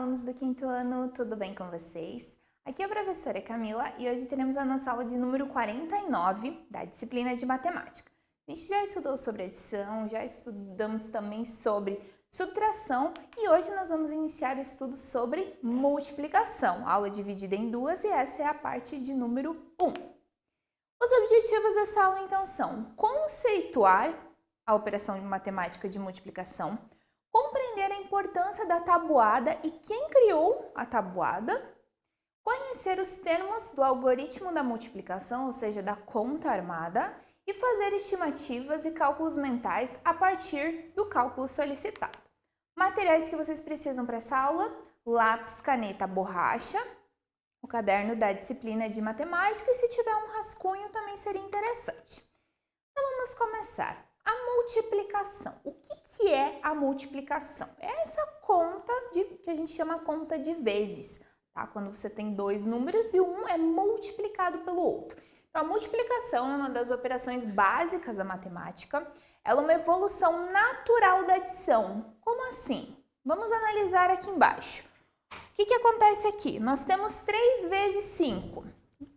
alunos do quinto ano, tudo bem com vocês? Aqui é a professora Camila e hoje teremos a nossa aula de número 49 da disciplina de matemática. A gente já estudou sobre adição, já estudamos também sobre subtração e hoje nós vamos iniciar o estudo sobre multiplicação. A aula é dividida em duas e essa é a parte de número 1. Os objetivos dessa aula então são conceituar a operação de matemática de multiplicação, compreender a importância da tabuada e quem criou a tabuada, conhecer os termos do algoritmo da multiplicação, ou seja, da conta armada, e fazer estimativas e cálculos mentais a partir do cálculo solicitado. Materiais que vocês precisam para essa aula: lápis, caneta, borracha, o caderno da disciplina de matemática e se tiver um rascunho também seria interessante. Então vamos começar. A multiplicação. O que é a multiplicação? É essa conta que a gente chama conta de vezes, tá? Quando você tem dois números e um é multiplicado pelo outro. Então, a multiplicação é uma das operações básicas da matemática. Ela é uma evolução natural da adição. Como assim? Vamos analisar aqui embaixo. O que acontece aqui? Nós temos 3 vezes 5,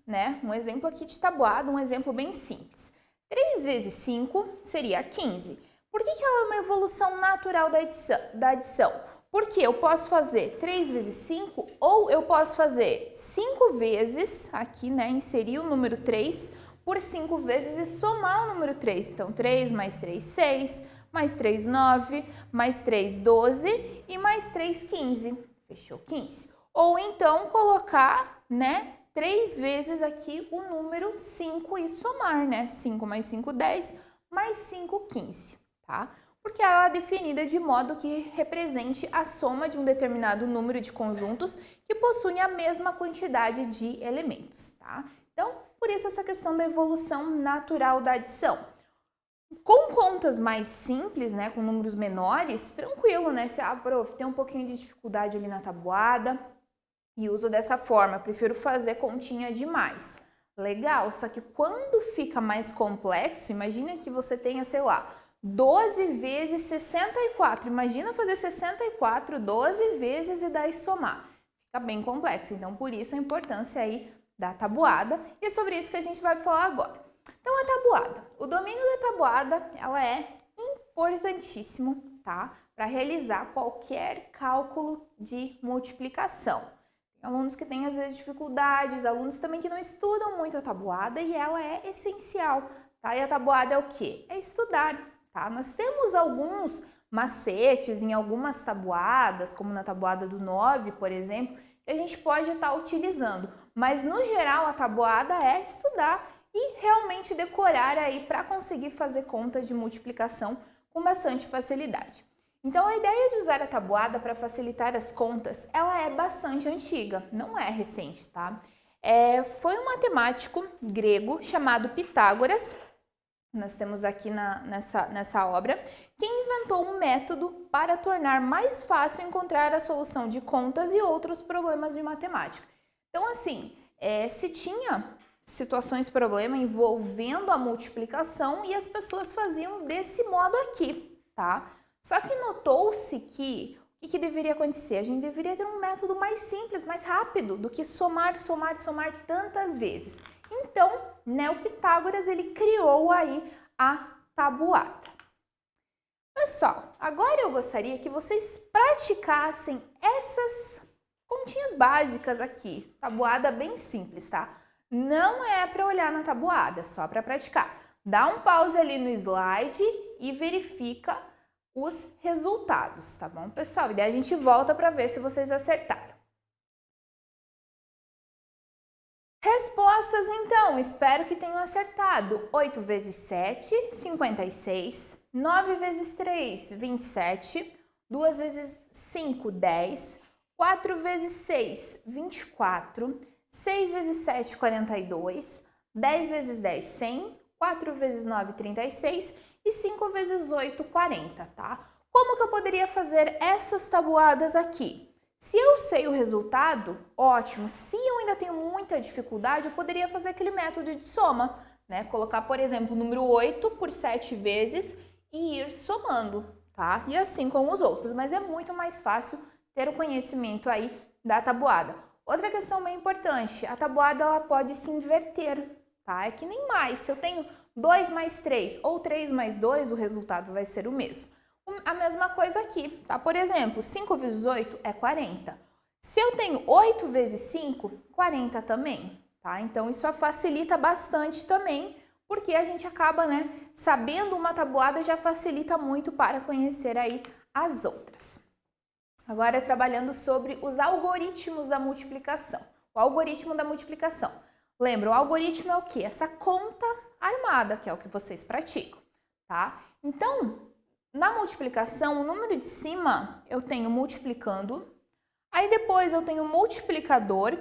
né? Um exemplo aqui de tabuada, um exemplo bem simples. 3 vezes 5 seria 15. Por que ela é uma evolução natural da adição? Porque eu posso fazer 3 vezes 5 ou eu posso fazer 5 vezes, aqui, né, inserir o número 3 por 5 vezes e somar o número 3. Então, 3 mais 3, 6, mais 3, 9, mais 3, 12 e mais 3, 15. Fechou 15. Ou então colocar, né, 3 vezes aqui o número 5 e somar, né? 5 mais 5, 10, mais 5, 15, tá? Porque ela é definida de modo que represente a soma de um determinado número de conjuntos que possuem a mesma quantidade de elementos, tá? Então, por isso essa questão da evolução natural da adição. Com contas mais simples, né, com números menores, tranquilo, né? Se, prof, tem um pouquinho de dificuldade ali na tabuada, e uso dessa forma, prefiro fazer continha demais. Legal, só que quando fica mais complexo, imagina que você tenha, sei lá, 12 vezes 64. Imagina fazer 64, 12 vezes e daí somar. Fica bem complexo, então por isso a importância aí da tabuada. E é sobre isso que a gente vai falar agora. Então a tabuada. O domínio da tabuada, ela é importantíssimo, tá? Para realizar qualquer cálculo de multiplicação. Alunos que têm, às vezes, dificuldades, alunos também que não estudam muito a tabuada e ela é essencial, tá? E a tabuada é o quê? É estudar, tá? Nós temos alguns macetes em algumas tabuadas, como na tabuada do 9, por exemplo, que a gente pode estar utilizando. Mas, no geral, a tabuada é estudar e realmente decorar aí para conseguir fazer contas de multiplicação com bastante facilidade. Então, a ideia de usar a tabuada para facilitar as contas, ela é bastante antiga, não é recente, tá? Foi um matemático grego chamado Pitágoras, nós temos aqui nessa obra, quem inventou um método para tornar mais fácil encontrar a solução de contas e outros problemas de matemática. Então, assim, se tinha situações, problema envolvendo a multiplicação e as pessoas faziam desse modo aqui, tá? Só que notou-se que o que deveria acontecer? A gente deveria ter um método mais simples, mais rápido do que somar tantas vezes. Então, né, o Pitágoras ele criou aí a tabuada. Pessoal, agora eu gostaria que vocês praticassem essas continhas básicas aqui. Tabuada bem simples, tá? Não é para olhar na tabuada, só para praticar. Dá um pause ali no slide e verifica os resultados, tá bom, pessoal? E daí a gente volta para ver se vocês acertaram. Respostas, então, espero que tenham acertado. 8 vezes 7, 56. 9 vezes 3, 27. 2 vezes 5, 10. 4 vezes 6, 24. 6 vezes 7, 42. 10 vezes 10, 100. 4 vezes 9, 36 e 5 vezes 8, 40, tá? Como que eu poderia fazer essas tabuadas aqui? Se eu sei o resultado, ótimo. Se eu ainda tenho muita dificuldade, eu poderia fazer aquele método de soma, né? Colocar, por exemplo, o número 8 por 7 vezes e ir somando, tá? E assim com os outros, mas é muito mais fácil ter o conhecimento aí da tabuada. Outra questão bem importante, a tabuada ela pode se inverter, tá? É que nem mais, se eu tenho 2 mais 3 ou 3 mais 2, o resultado vai ser o mesmo. A mesma coisa aqui, tá? Por exemplo, 5 vezes 8 é 40. Se eu tenho 8 vezes 5, 40 também, tá? Então, isso facilita bastante também, porque a gente acaba, né, sabendo uma tabuada já facilita muito para conhecer aí as outras. Agora, trabalhando sobre os algoritmos da multiplicação. O algoritmo da multiplicação. Lembra, o algoritmo é o quê? Essa conta armada, que é o que vocês praticam, tá? Então, na multiplicação, o número de cima eu tenho multiplicando, aí depois eu tenho multiplicador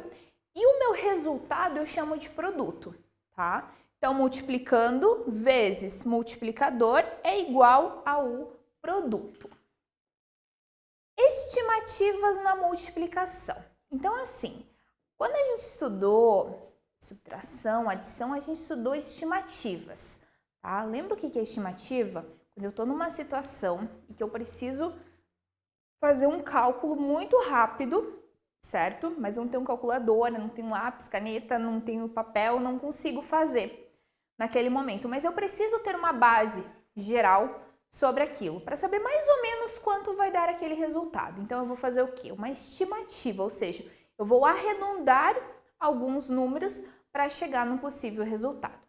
e o meu resultado eu chamo de produto, tá? Então, multiplicando vezes multiplicador é igual ao produto. Estimativas na multiplicação. Então, assim, quando a gente estudou subtração, adição, a gente estudou estimativas, tá? Lembra o que é estimativa? Quando eu estou numa situação e que eu preciso fazer um cálculo muito rápido, certo? Mas eu não tenho calculadora, não tenho lápis, caneta, não tenho papel, não consigo fazer naquele momento. Mas eu preciso ter uma base geral sobre aquilo, para saber mais ou menos quanto vai dar aquele resultado. Então, eu vou fazer o quê? Uma estimativa, ou seja, eu vou arredondar alguns números para chegar no possível resultado.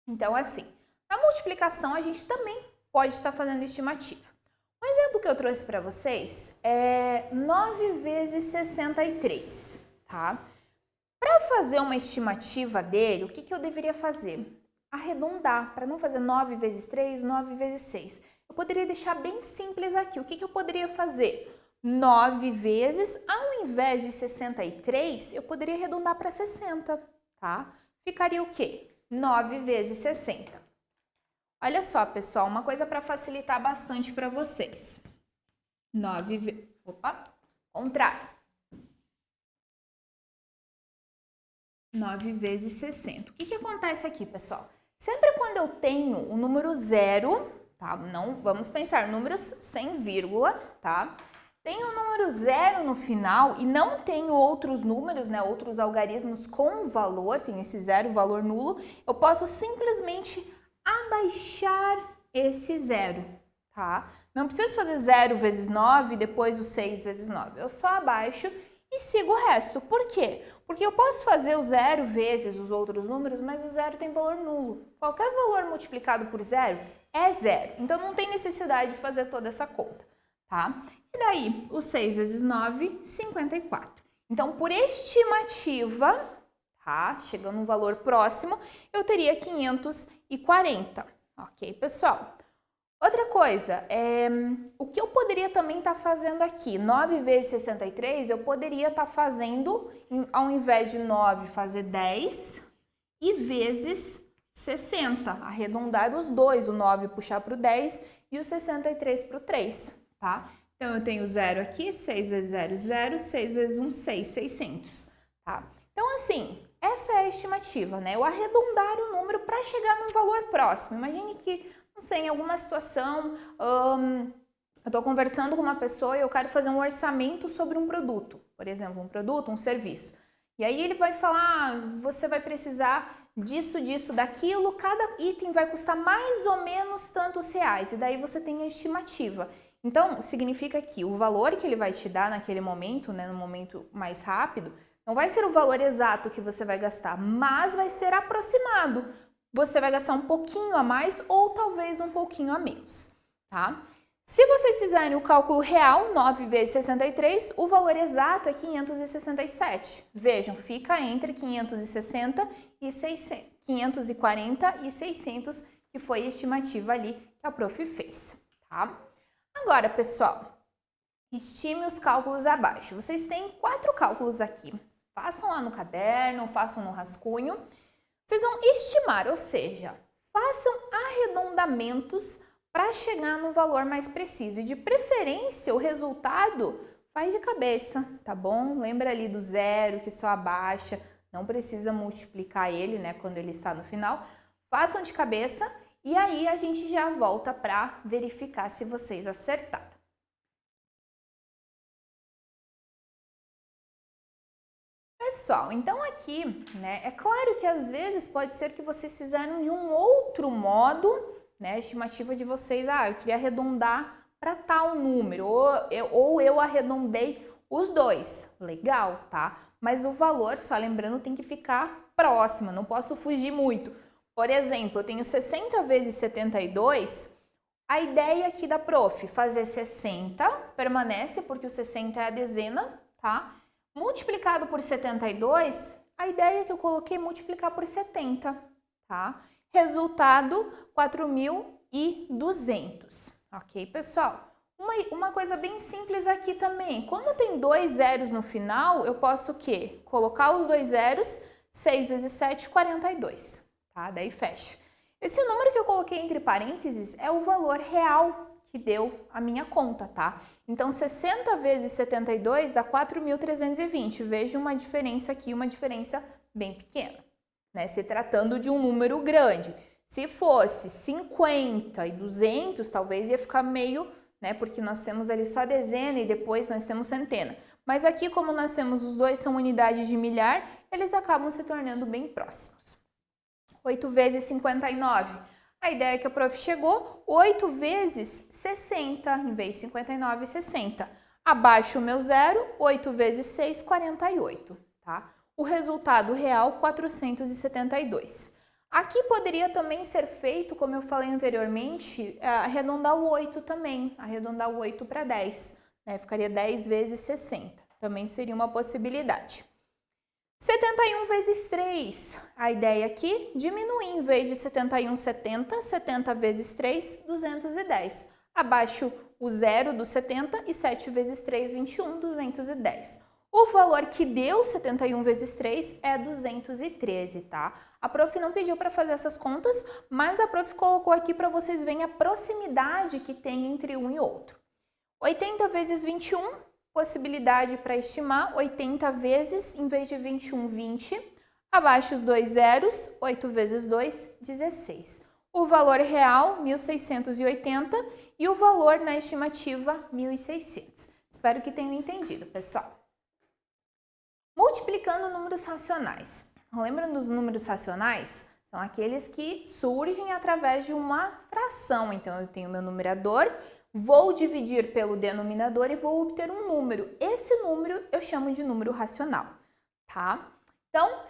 Então, assim, na multiplicação, a gente também pode estar fazendo estimativa. Um exemplo que eu trouxe para vocês é 9 vezes 63, tá? Para fazer uma estimativa dele, o que eu deveria fazer? Arredondar, para não fazer 9 vezes 3, 9 vezes 6. Eu poderia deixar bem simples aqui. O que eu poderia fazer? 9 vezes, ao invés de 63, eu poderia arredondar para 60, tá? Ficaria o quê? 9 vezes 60. Olha só, pessoal, uma coisa para facilitar bastante para vocês. 9 vezes 60. O que acontece aqui, pessoal? Sempre quando eu tenho o número zero, tá? Não, vamos pensar números sem vírgula, tá? Tenho o número zero no final e não tenho outros números, né? Outros algarismos com valor, tenho esse zero, valor nulo, eu posso simplesmente abaixar esse zero, tá? Não preciso fazer 0 vezes 9 e depois o 6 vezes 9. Eu só abaixo e sigo o resto. Por quê? Porque eu posso fazer o zero vezes os outros números, mas o zero tem valor nulo. Qualquer valor multiplicado por zero é zero. Então, não tem necessidade de fazer toda essa conta, tá? E daí, o 6 vezes 9, 54. Então, por estimativa, tá? Chegando um valor próximo, eu teria 540. Ok, pessoal? Outra coisa, o que eu poderia também estar fazendo aqui? 9 vezes 63, eu poderia estar fazendo, ao invés de 9, fazer 10 e vezes 60. Arredondar os dois, o 9 puxar para o 10 e o 63 para o 3, tá? Então, eu tenho 0 aqui, 6 vezes 0, 0, 6 vezes 1, 6, 600, tá? Então, assim, essa é a estimativa, né? Eu arredondar o número para chegar num valor próximo. Imagine que, não sei, em alguma situação, eu estou conversando com uma pessoa e eu quero fazer um orçamento sobre um produto, por exemplo, um produto, um serviço. E aí ele vai falar, você vai precisar disso, disso, daquilo, cada item vai custar mais ou menos tantos reais, e daí você tem a estimativa. Então, significa que o valor que ele vai te dar naquele momento, né, no momento mais rápido, não vai ser o valor exato que você vai gastar, mas vai ser aproximado. Você vai gastar um pouquinho a mais ou talvez um pouquinho a menos, tá? Se vocês fizerem o cálculo real, 9 vezes 63, o valor exato é 567. Vejam, fica entre 560 e 600, 540 e 600, que foi a estimativa ali que a prof fez, tá? Agora, pessoal, estime os cálculos abaixo. Vocês têm 4 cálculos aqui. Façam lá no caderno, façam no rascunho. Vocês vão estimar, ou seja, façam arredondamentos para chegar no valor mais preciso. E de preferência, o resultado faz de cabeça, tá bom? Lembra ali do zero, que só abaixa, não precisa multiplicar ele, né, quando ele está no final. Façam de cabeça e aí a gente já volta para verificar se vocês acertaram. Pessoal, então aqui, né, é claro que às vezes pode ser que vocês fizeram de um outro modo, né, a estimativa de vocês, eu queria arredondar para tal número, ou eu arredondei os dois, legal, tá? Mas o valor, só lembrando, tem que ficar próximo, não posso fugir muito. Por exemplo, eu tenho 60 vezes 72, a ideia aqui da prof, fazer 60, permanece porque o 60 é a dezena, tá? Multiplicado por 72, a ideia que eu coloquei é multiplicar por 70, tá? Resultado, 4.200, ok, pessoal? Uma coisa bem simples aqui também, como tem 2 zeros no final, eu posso o quê? Colocar os 2 zeros, 6 vezes 7, 42, tá? Daí fecha. Esse número que eu coloquei entre parênteses é o valor real que deu a minha conta, tá? Então, 60 vezes 72 dá 4.320. Veja uma diferença aqui, uma diferença bem pequena, né? Se tratando de um número grande. Se fosse 50 e 200, talvez ia ficar meio, né? Porque nós temos ali só dezena e depois nós temos centena. Mas aqui, como nós temos os dois são unidades de milhar, eles acabam se tornando bem próximos. 8 vezes 59. A ideia que a prof chegou, 8 vezes 60, em vez de 59, 60. Abaixo o meu zero, 8 vezes 6, 48, tá? O resultado real, 472. Aqui poderia também ser feito, como eu falei anteriormente, arredondar o 8 também, arredondar o 8 para 10, né? Ficaria 10 vezes 60, também seria uma possibilidade. 71 vezes 3, a ideia aqui, diminuir em vez de 71, 70, 70 vezes 3, 210. Abaixo o zero do 70 e 7 vezes 3, 21, 210. O valor que deu 71 vezes 3 é 213, tá? A prof não pediu para fazer essas contas, mas a prof colocou aqui para vocês verem a proximidade que tem entre um e outro. 80 vezes 21, possibilidade para estimar, 80 vezes, em vez de 21, 20. Abaixo os dois zeros, 8 vezes 2, 16. O valor real, 1.680, e o valor na estimativa, 1.600. Espero que tenham entendido, pessoal. Multiplicando números racionais. Lembram dos números racionais? São aqueles que surgem através de uma fração. Então, eu tenho meu numerador, vou dividir pelo denominador e vou obter um número. Esse número eu chamo de número racional, tá? Então,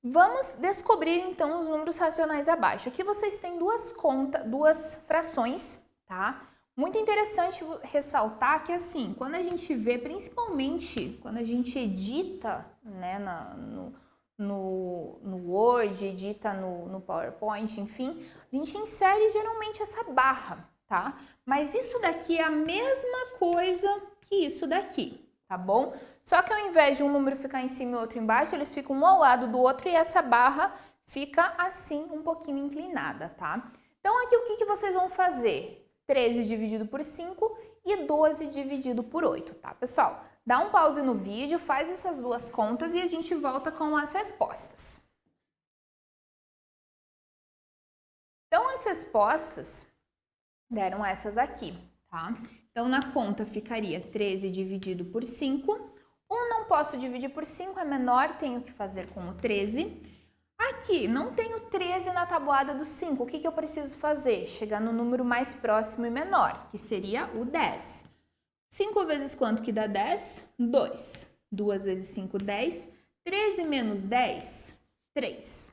vamos descobrir então os números racionais abaixo. Aqui vocês têm duas frações, tá? Muito interessante ressaltar que assim, quando a gente vê, principalmente quando a gente edita, né, no Word, edita no PowerPoint, enfim, a gente insere geralmente essa barra, tá? Mas isso daqui é a mesma coisa que isso daqui, tá bom? Só que ao invés de um número ficar em cima e outro embaixo, eles ficam um ao lado do outro e essa barra fica assim, um pouquinho inclinada, tá? Então aqui o que vocês vão fazer? 13 dividido por 5 e 12 dividido por 8, tá, pessoal? Dá um pause no vídeo, faz essas duas contas e a gente volta com as respostas. Então, as respostas deram essas aqui, tá? Então, na conta ficaria 13 dividido por 5. 1 não posso dividir por 5, é menor, tenho que fazer com o 13. Aqui, não tenho 13 na tabuada do 5. O que eu preciso fazer? Chegar no número mais próximo e menor, que seria o 10. 5 vezes quanto que dá 10? 2. 2 vezes 5, 10. 13 menos 10, 3.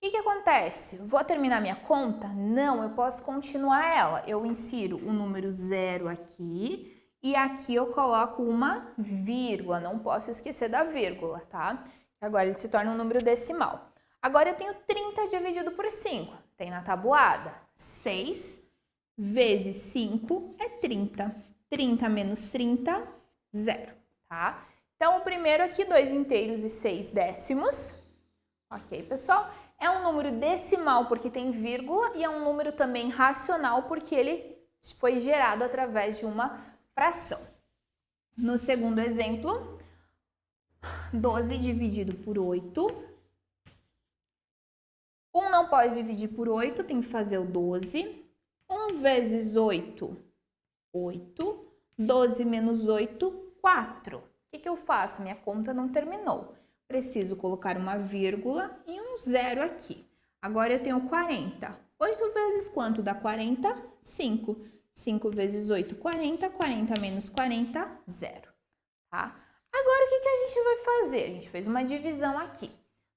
O que acontece? Vou terminar minha conta? Não, eu posso continuar ela. Eu insiro o número 0 aqui e aqui eu coloco uma vírgula. Não posso esquecer da vírgula, tá? Agora ele se torna um número decimal. Agora eu tenho 30 dividido por 5. Tem na tabuada? 6 vezes 5 é 30. 30 menos 30, 0, tá? Então, o primeiro aqui, 2 inteiros e 6 décimos. Ok, pessoal? É um número decimal porque tem vírgula e é um número também racional porque ele foi gerado através de uma fração. No segundo exemplo, 12 dividido por 8. 1 não pode dividir por 8, tem que fazer o 12. 1 vezes 8, 8. 12 menos 8, 4. que eu faço? Minha conta não terminou. Preciso colocar uma vírgula e um zero aqui. Agora eu tenho 40. 8 vezes quanto dá 40? 5. 5 vezes 8, 40. 40 menos 40, 0. Tá? Agora, o que a gente vai fazer? A gente fez uma divisão aqui.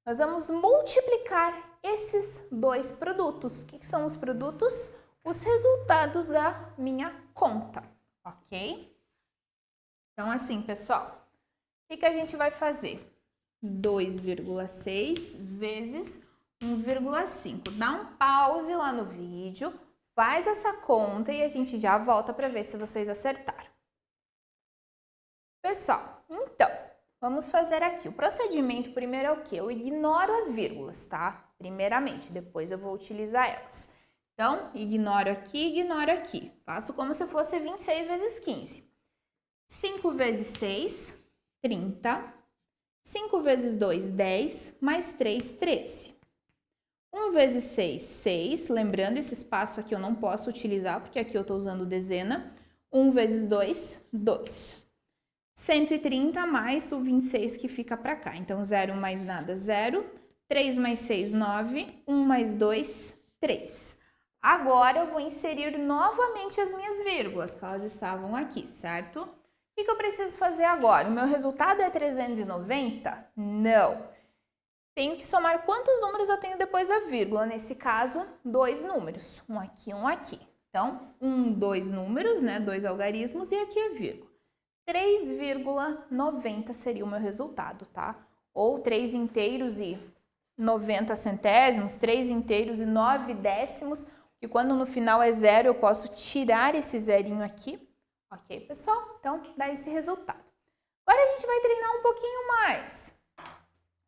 Nós vamos multiplicar esses dois produtos. O que são os produtos? Os resultados da minha conta, ok? Então, assim, pessoal, o que a gente vai fazer? 2,6 vezes 1,5. Dá um pause lá no vídeo, faz essa conta e a gente já volta para ver se vocês acertaram. Pessoal, então, vamos fazer aqui. O procedimento primeiro é o quê? Eu ignoro as vírgulas, tá? Primeiramente, depois eu vou utilizar elas. Então, ignoro aqui. Faço como se fosse 26 vezes 15. 5 vezes 6, 30. 5 vezes 2, 10. Mais 3, 13. 1 vezes 6, 6. Lembrando, esse espaço aqui eu não posso utilizar, porque aqui eu estou usando dezena. 1 vezes 2, 2. 130 mais o 26 que fica para cá. Então, 0 mais nada, 0. 3 mais 6, 9. 1 mais 2, 3. Agora, eu vou inserir novamente as minhas vírgulas, que elas estavam aqui, certo? O que eu preciso fazer agora? O meu resultado é 390? Não. Tenho que somar quantos números eu tenho depois da vírgula. Nesse caso, 2 números. Um aqui, um aqui. Então, 2 números, né? 2 algarismos e aqui a vírgula. 3,90 seria o meu resultado, tá? Ou 3 inteiros e 90 centésimos, 3 inteiros e 9 décimos, que quando no final é 0 eu posso tirar esse zerinho aqui. Ok, pessoal? Então, dá esse resultado. Agora a gente vai treinar um pouquinho mais.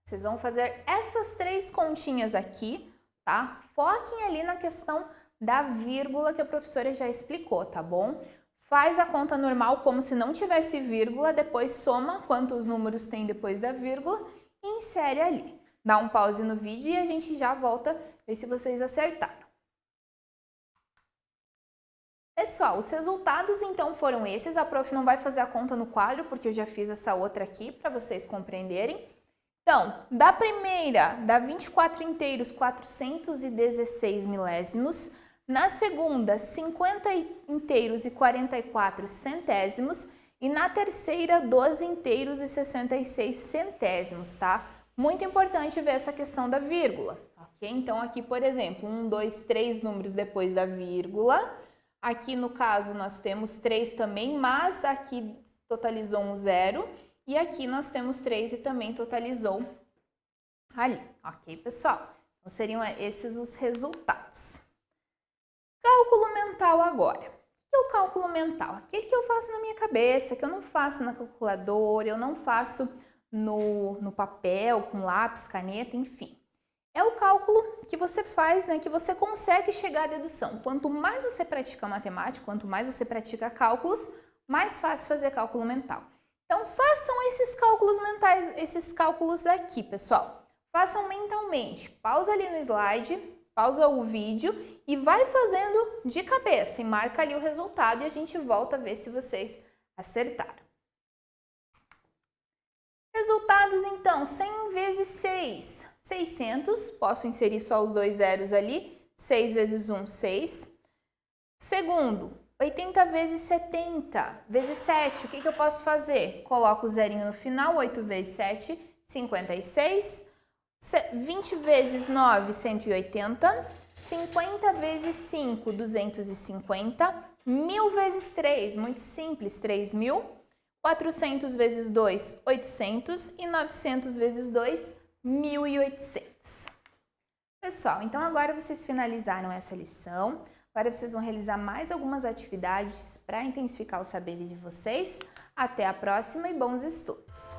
Vocês vão fazer essas 3 continhas aqui, tá? Foquem ali na questão da vírgula que a professora já explicou, tá bom? Faz a conta normal como se não tivesse vírgula, depois soma quantos números tem depois da vírgula e insere ali. Dá um pause no vídeo e a gente já volta ver se vocês acertaram. Pessoal, os resultados então foram esses. A prof não vai fazer a conta no quadro, porque eu já fiz essa outra aqui para vocês compreenderem. Então, da primeira, dá 24 inteiros, 416 milésimos. Na segunda, 50 inteiros e 44 centésimos. E na terceira, 12 inteiros e 66 centésimos, tá? Muito importante ver essa questão da vírgula, ok? Então, aqui, por exemplo, 1, 2, 3 números depois da vírgula. Aqui, no caso, nós temos 3 também, mas aqui totalizou um 0. E aqui nós temos 3 e também totalizou ali, ok, pessoal? Então, seriam esses os resultados. Cálculo mental agora. O que é o cálculo mental? Aquele que eu faço na minha cabeça, que eu não faço na calculadora, eu não faço no papel, com lápis, caneta, enfim. É o cálculo que você faz, né, que você consegue chegar à dedução. Quanto mais você pratica matemática, quanto mais você pratica cálculos, mais fácil fazer cálculo mental. Então, façam esses cálculos mentais, esses cálculos aqui, pessoal. Façam mentalmente. Pausa ali no slide, pausa o vídeo e vai fazendo de cabeça e marca ali o resultado e a gente volta a ver se vocês acertaram. Resultados, então, 100 vezes 6, 600. Posso inserir só os 2 zeros ali. 6 vezes 1, 6. Segundo, 80 vezes 70, vezes 7, o que eu posso fazer? Coloco o zerinho no final, 8 vezes 7, 56. 20 vezes 9, 180. 50 vezes 5, 250. 1000 vezes 3, muito simples, 3000. 400 vezes 2, 800. E 900 vezes 2, 1800. Pessoal, então agora vocês finalizaram essa lição. Agora vocês vão realizar mais algumas atividades para intensificar o saber de vocês. Até a próxima e bons estudos!